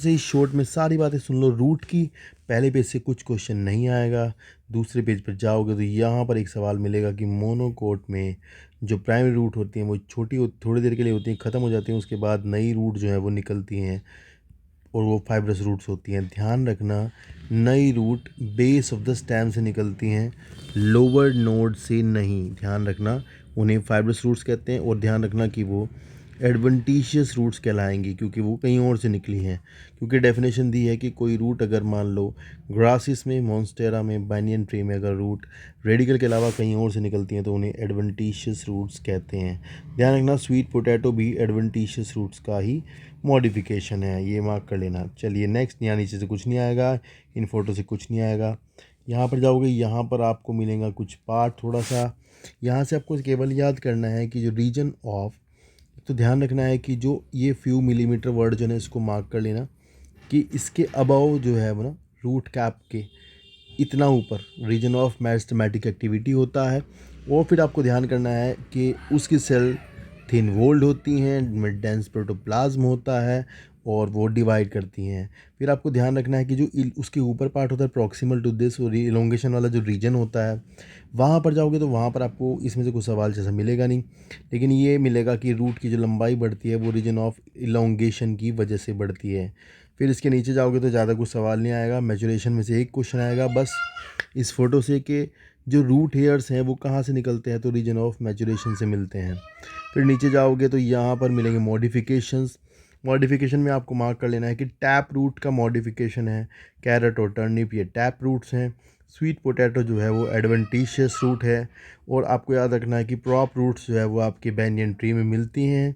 से ही शॉर्ट में सारी बातें सुन लो रूट की। पहले पेज से कुछ क्वेश्चन नहीं आएगा, दूसरे पेज पर जाओगे तो यहाँ पर एक सवाल मिलेगा कि मोनोकोट में जो प्राइमरी रूट होती हैं वो थोड़ी देर के लिए होती हैं, ख़त्म हो जाती हैं, उसके बाद नई रूट जो है वो निकलती हैं और वो फाइब्रस रूट्स होती हैं। ध्यान रखना, नई root base of the stem से निकलती हैं, लोअर नोड से नहीं। ध्यान रखना, उन्हें फाइब्रस रूट्स कहते हैं। और ध्यान रखना कि वो एडवेंटिशियस रूट्स कहलाएंगी क्योंकि वो कहीं और से निकली हैं। क्योंकि डेफिनेशन दी है कि कोई रूट अगर मान लो ग्रासिस में, मॉन्स्टेरा में, बानियन ट्री में अगर रूट रेडिकल के अलावा कहीं और से निकलती हैं तो उन्हें एडवेंटिशियस रूट्स कहते हैं। ध्यान रखना, स्वीट पोटैटो भी एडवेंटिशियस रूट्स का ही मॉडिफिकेशन है, ये मार्क कर लेना। चलिए नेक्स्ट, यहाँ नीचे से कुछ नहीं आएगा, इन फोटो से कुछ नहीं आएगा। यहाँ पर जाओगे, यहाँ पर आपको मिलेगा कुछ पार्ट थोड़ा सा। यहाँ से आपको केवल याद करना है कि जो रीजन ऑफ, तो ध्यान रखना है कि जो ये फ्यू मिलीमीटर वर्ड जो है इसको मार्क कर लेना कि इसके अबाव जो है वो ना रूट कैप के इतना ऊपर रीजन ऑफ मेरिस्टेमेटिक एक्टिविटी होता है। और फिर आपको ध्यान करना है कि उसकी सेल थिन वोल्ड होती हैं, मिड डेंस प्रोटोप्लाज्म होता है और वो डिवाइड करती हैं। फिर आपको ध्यान रखना है कि जो उसके ऊपर पार्ट होता है प्रॉक्सिमल टू दिस और इलोंगेशन वाला जो रीजन होता है, वहाँ पर जाओगे तो वहाँ पर आपको इसमें से कुछ सवाल जैसा मिलेगा नहीं, लेकिन ये मिलेगा कि रूट की जो लंबाई बढ़ती है वो रीजन ऑफ इलोंगेशन की वजह से बढ़ती है। फिर इसके नीचे जाओगे तो ज़्यादा कुछ सवाल नहीं आएगा, मैचुरेशन में से एक क्वेश्चन आएगा बस इस फोटो से कि जो रूट हेयर्स हैं वो कहाँ से निकलते हैं, तो रीजन ऑफ मैचुरेशन से मिलते हैं। फिर नीचे जाओगे तो यहाँ पर मिलेंगे मॉडिफिकेशंस। मॉडिफिकेशन में आपको मार्क कर लेना है कि टैप रूट का मॉडिफिकेशन है, कैरेट और टर्निप ये टैप रूट्स हैं, स्वीट पोटैटो जो है वो एडवेंटिशियस रूट है। और आपको याद रखना है कि प्रॉप रूट्स जो है वो आपके बैंनियन ट्री में मिलती हैं।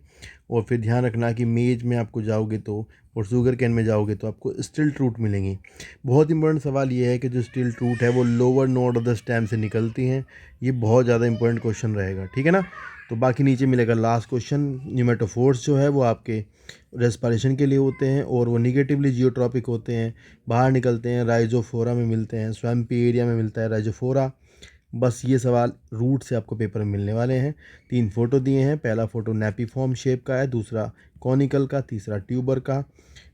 और फिर ध्यान रखना कि मेज में आपको जाओगे तो और शुगर कैन में जाओगे तो आपको स्टिल्ट रूट मिलेंगी। बहुत इंपॉर्टेंट सवाल ये है कि जो स्टिल्ट रूट है वो lower node of the stem से निकलती हैं। ये बहुत ज़्यादा इंपॉर्टेंट क्वेश्चन रहेगा, ठीक है ना। तो बाकी नीचे मिलेगा लास्ट क्वेश्चन। न्यूमेटोफोर्स जो है वो आपके रेस्पिरेशन के लिए होते हैं और वो निगेटिवली जियोट्रॉपिक होते हैं, बाहर निकलते हैं, राइजोफोरा में मिलते हैं, स्वैम्पी एरिया में मिलता है राइजोफोरा। बस ये सवाल रूट से आपको पेपर में मिलने वाले हैं। 3 फोटो दिए हैं, पहला फ़ोटो नेपीफॉर्म शेप का है, दूसरा कॉनिकल का, तीसरा ट्यूबर का,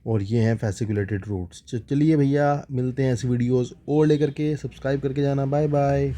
और ये हैं फैसिकुलेटेड रूट्स। चलिए भैया, मिलते हैं ऐसी वीडियोस और लेकर के, सब्सक्राइब करके जाना। Bye bye.